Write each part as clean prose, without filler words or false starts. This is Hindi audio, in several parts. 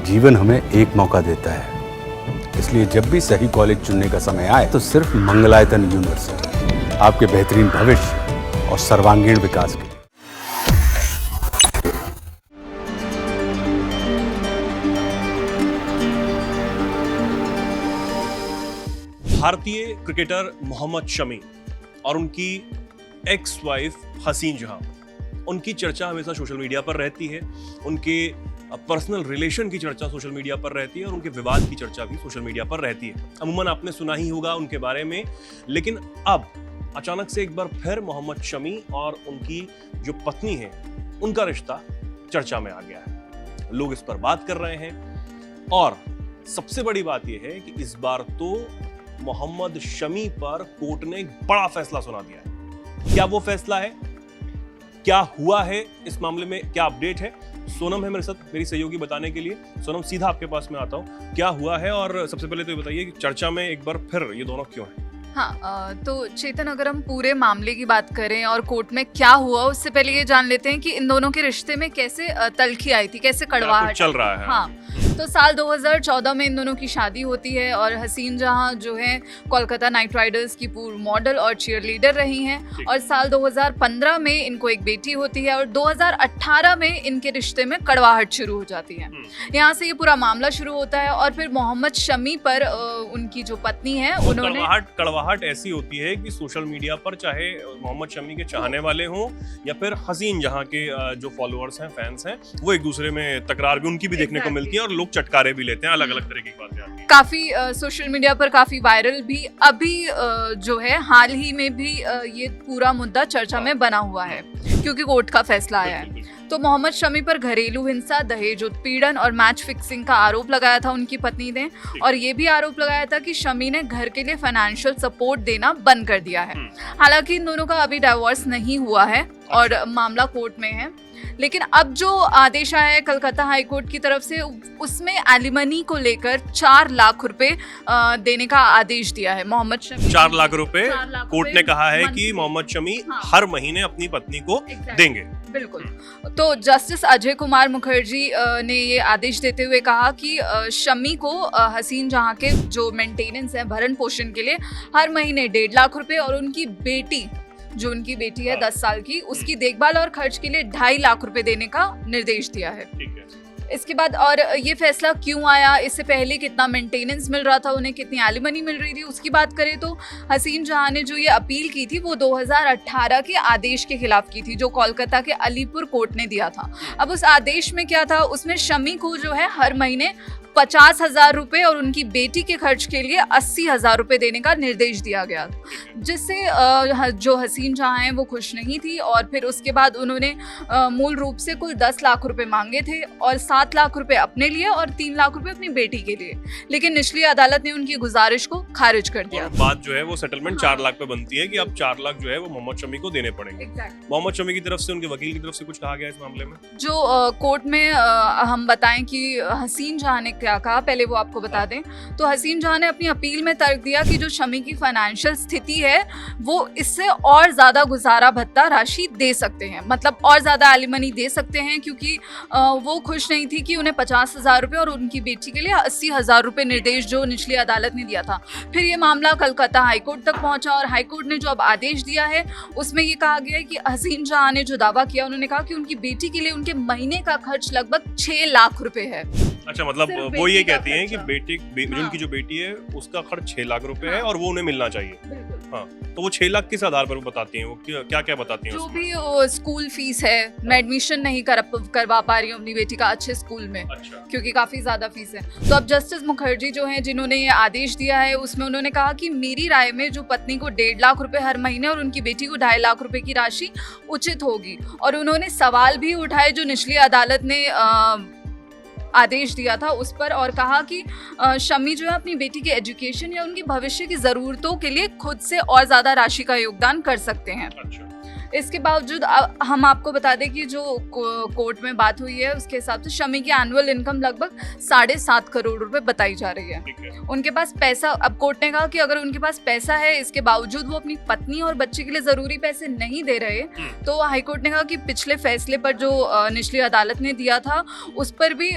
जीवन हमें एक मौका देता है, इसलिए जब भी सही कॉलेज चुनने का समय आए तो सिर्फ मंगलायतन यूनिवर्सिटी आपके बेहतरीन भविष्य और सर्वांगीण विकास के लिए। भारतीय क्रिकेटर मोहम्मद शमी और उनकी एक्स वाइफ हसीन जहां, उनकी चर्चा हमेशा सोशल मीडिया पर रहती है। उनके पर्सनल रिलेशन की चर्चा सोशल मीडिया पर रहती है और उनके विवाद की चर्चा भी सोशल मीडिया पर रहती है। अमूमन आपने सुना ही होगा उनके बारे में, लेकिन अब अचानक से एक बार फिर मोहम्मद शमी और उनकी जो पत्नी है उनका रिश्ता चर्चा में आ गया है। लोग इस पर बात कर रहे हैं और सबसे बड़ी बात यह है कि इस बार तो मोहम्मद शमी पर कोर्ट ने एक बड़ा फैसला सुना दिया है। क्या वो फैसला है, क्या हुआ है, इस मामले में क्या अपडेट है? सोनम है मेरे साथ, मेरी सहयोगी, बताने के लिए। सोनम, सीधा आपके पास में आता हूँ, क्या हुआ है और सबसे पहले तो ये बताइए कि चर्चा में एक बार फिर ये दोनों क्यों हैं? हाँ, तो चेतन, अगर हम पूरे मामले की बात करें और कोर्ट में क्या हुआ, उससे पहले ये जान लेते हैं कि इन दोनों के रिश्ते में कैसे तल्खी आई थी, कैसे कड़वाहट चल रहा है। हाँ, तो साल 2014 में इन दोनों की शादी होती है और हसीन जहां जो है कोलकाता नाइट राइडर्स की पूर्व मॉडल और चीयर लीडर रही हैं। और साल 2015 में इनको एक बेटी होती है और 2018 में इनके रिश्ते में कड़वाहट शुरू हो जाती है। यहाँ से ये पूरा मामला शुरू होता है और फिर मोहम्मद शमी पर उन्की जो पत्नी है उन्होंने कड़वाहट ऐसी होती है कि सोशल मीडिया पर चाहे मोहम्मद शमी के चाहने वाले हों या फिर हसीन जहां के जो फॉलोअर्स हैं, फैंस हैं, वो एक दूसरे में तकरार भी उनकी भी देखने को मिलती है और लोग चटकारे भी लेते हैं, अलग अलग तरह की बातें आती हैं। काफी सोशल मीडिया पर काफी वायरल भी अभी जो है हाल ही में भी ये पूरा मुद्दा चर्चा में बना हुआ है क्योंकि कोर्ट का फैसला आया है। तो मोहम्मद शमी पर घरेलू हिंसा, दहेज उत्पीड़न और मैच फिक्सिंग का आरोप लगाया था उनकी पत्नी ने और ये भी आरोप लगाया था कि शमी ने घर के लिए फाइनेंशियल सपोर्ट देना बंद कर दिया है। हालांकि इन दोनों का अभी डिवोर्स नहीं हुआ है और मामला कोर्ट में है, लेकिन अब जो आदेश आया है कलकत्ता हाई कोर्ट की तरफ से, उसमें एलिमनी को लेकर 4 लाख रुपए देने का आदेश दिया है मोहम्मद शमी। 4 लाख रुपए कोर्ट ने कहा है कि मोहम्मद शमी हर महीने अपनी पत्नी को देंगे। बिल्कुल। तो जस्टिस अजय कुमार मुखर्जी ने ये आदेश देते हुए कहा कि शमी को हसीन जहां के जो मेंटेनेंस है, भरण पोषण के लिए हर महीने 1.5 लाख रुपए और उनकी बेटी, जो उनकी बेटी है 10 साल की, उसकी देखभाल और खर्च के लिए 2.5 लाख रुपए देने का निर्देश दिया है। इसके बाद और ये फैसला क्यों आया, इससे पहले कितना मेंटेनेंस मिल रहा था उन्हें, कितनी एलिमनी मिल रही थी, उसकी बात करें तो हसीन जहां ने जो ये अपील की थी वो 2018 के आदेश के खिलाफ की थी जो कोलकाता के अलीपुर कोर्ट ने दिया था। अब उस आदेश में क्या था, उसमें शमी को जो है हर महीने 50,000 रुपए और उनकी बेटी के खर्च के लिए 80,000 रुपए देने का निर्देश दिया गया, जिससे जो हसीन जहां हैं वो खुश नहीं थी और फिर उसके बाद उन्होंने मूल रूप से कुल 10 लाख रुपए मांगे थे और 7 लाख रुपए अपने लिए और 3 लाख रुपए अपनी बेटी के लिए, लेकिन निचली अदालत ने उनकी गुजारिश को खारिज कर दिया। बात जो है वो सेटलमेंट 4 लाख पे बनती है कि अब 4 लाख जो है वो मोहम्मद शमी को देने पड़ेंगे। मोहम्मद शमी की तरफ से, उनके वकील की तरफ से कुछ कहा गया इस मामले में? जो कोर्ट में हम बताएं कि हसीन जहां ने क्या कहा, पहले वो आपको बता दें। तो हसीन जहां ने अपनी अपील में तर्क दिया कि जो शमी की फाइनेंशियल स्थिति है वो इससे और ज्यादा गुजारा भत्ता राशि दे सकते हैं, मतलब और ज्यादा एलिमनी दे सकते हैं, क्योंकि वो खुश नहीं थी कि उन्हें 50,000 रुपए और उनकी बेटी के लिए 80,000 रुपए निर्देश जो निचली अदालत ने दिया था। फिर ये मामला कलकत्ता हाईकोर्ट तक पहुंचा और हाईकोर्ट ने जो अब आदेश दिया है उसमें ये कहा गया है कि हसीन जहां ने जो दावा किया, उन्होंने कहा कि उनकी बेटी के लिए उनके महीने का खर्च लगभग 6 लाख रुपए है। अच्छा, मतलब वो ये कहती हैं कि उनकी जो बेटी है उसका खर्च 6 लाख रुपए है और वो उन्हें मिलना चाहिए। हाँ, तो वो 6 लाख किस आधार पर वो बताती हैं, वो क्या क्या बताती हैं? जो भी स्कूल फीस है, मैं एडमिशन नहीं करवा पा रही हूँ अपनी बेटी का अच्छे स्कूल में। अच्छा। क्योंकि काफी ज्यादा फीस है। तो अब जस्टिस मुखर्जी जो हैं जिन्होंने ये आदेश दिया है उसमें उन्होंने कहा कि मेरी राय में जो पत्नी को 1.5 लाख रुपए हर महीने और उनकी बेटी को 2.5 लाख रुपए की राशि उचित होगी। और उन्होंने सवाल भी उठाए जो निचली अदालत ने आदेश दिया था उस पर, और कहा कि शमी जो है अपनी बेटी के एजुकेशन या उनकी भविष्य की ज़रूरतों के लिए खुद से और ज़्यादा राशि का योगदान कर सकते हैं। अच्छा। इसके बावजूद हम आपको बता दें कि जो कोर्ट में बात हुई है उसके हिसाब से शमी की एनुअल इनकम लगभग 7.5 करोड़ रुपए बताई जा रही है। उनके पास पैसा, अब कोर्ट ने कहा कि अगर उनके पास पैसा है, इसके बावजूद वो अपनी पत्नी और बच्चे के लिए जरूरी पैसे नहीं दे रहे, तो हाईकोर्ट ने कहा कि पिछले फैसले पर जो निचली अदालत ने दिया था उस पर भी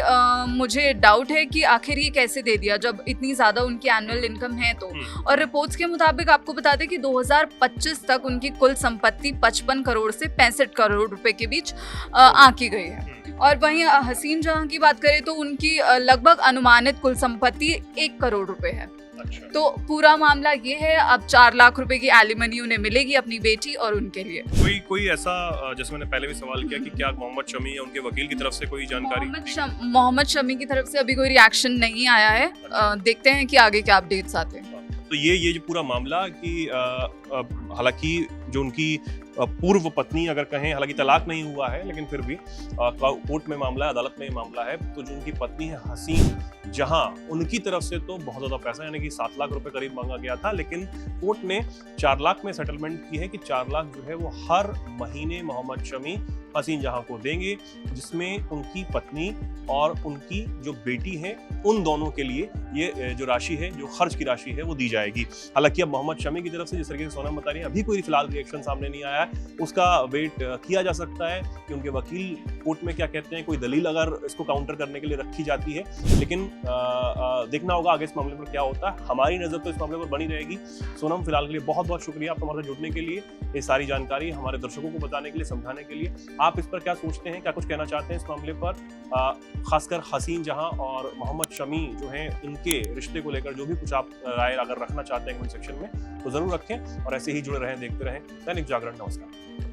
मुझे डाउट है कि आखिर ये कैसे दे दिया जब इतनी ज्यादा उनकी एनुअल इनकम है तो। और रिपोर्ट्स के मुताबिक आपको बता दें कि 2025 तक उनकी कुल संपत्ति 55 करोड़ से 65 करोड़ रुपए के बीच आंकी गई है। और वहीं हसीन जहां की बात करें तो उनकी लगभग अनुमानित कुल संपत्ति 1 करोड़ रुपए है। अच्छा। तो पूरा मामला ये है, अब 4 लाख रुपए की एलिमनी उन्हें मिलेगी अपनी बेटी और उनके लिए। कोई ऐसा, जैसे मैंने पहले भी सवाल किया कि क्या मोहम्मद शमी या उनके वकील की तरफ से कोई जानकारी? मोहम्मद शमी की तरफ से अभी कोई रिएक्शन नहीं आया है। देखते हैं कि आगे क्या अपडेट्स आते हैं। तो ये जो पूरा मामला कि हालांकि जो उनकी पूर्व पत्नी अगर कहें, हालांकि तलाक नहीं हुआ है लेकिन फिर भी कोर्ट में मामला है, अदालत में मामला है, तो जो उनकी पत्नी है हसीन जहां, उनकी तरफ से तो बहुत ज्यादा पैसा यानी कि 7 लाख रुपए करीब मांगा गया था, लेकिन कोर्ट ने 4 लाख में सेटलमेंट की है कि 4 लाख जो है वो हर महीने मोहम्मद शमी हसीन जहां को देंगे, जिसमें उनकी पत्नी और उनकी जो बेटी है उन दोनों के लिए ये जो राशि है, जो खर्च की राशि है वो दी जाएगी। हालांकि अब मोहम्मद शमी की तरफ से जिस तरीके से सोनम बता रही है अभी कोई फिलहाल रिएक्शन सामने नहीं आया है, उसका वेट किया जा सकता है कि उनके वकील कोर्ट में क्या कहते हैं, कोई दलील अगर इसको काउंटर करने के लिए रखी जाती है, लेकिन देखना होगा आगे इस मामले पर क्या होता है। हमारी नजर तो इस मामले पर बनी रहेगी। सोनम, फिलहाल के लिए बहुत बहुत शुक्रिया आप हमारे साथ जुड़ने के लिए, ये सारी जानकारी हमारे दर्शकों को बताने के लिए, समझाने के लिए। आप इस पर क्या सोचते हैं, क्या कुछ कहना चाहते हैं इस मामले पर, खासकर हसीन जहां और मोहम्मद शमी जो हैं इनके रिश्ते को लेकर जो भी कुछ आप राय अगर रखना चाहते हैं कमेंट सेक्शन में तो जरूर रखें, और ऐसे ही जुड़े रहें, देखते रहें दैनिक जागरण। नमस्कार।